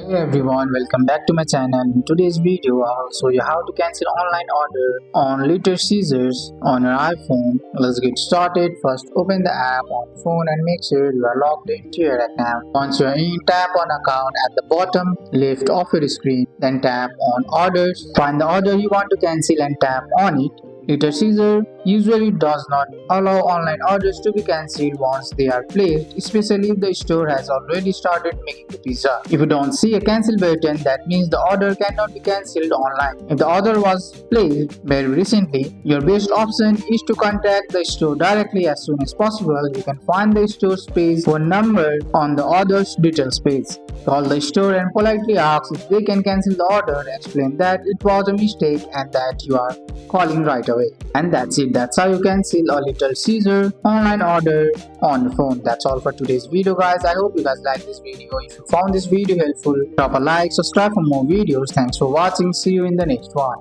Hey everyone, welcome back to my channel. In today's video, I'll show you how to cancel online order on Little Caesars on your iPhone. Let's get started. First, open the app on phone and make sure you are logged into your account. Once you're in, tap on account at the bottom left of your screen. Then tap on orders. Find the order you want to cancel and tap on it. Little Caesar usually does not allow online orders to be cancelled once they are placed, especially if the store has already started making the pizza. If you don't see a cancel button, that means the order cannot be cancelled online. If the order was placed very recently, your best option is to contact the store directly as soon as possible. You can find the store's page phone number on the order's details page. Call the store and politely ask if they can cancel the order. Explain that it was a mistake and that you are calling right away. And that's it. That's how you cancel a Little Caesar online order on the phone. That's all for today's video, guys. I hope you guys like this video. If you found this video helpful, drop a like, subscribe for more videos. Thanks for watching. See you in the next one.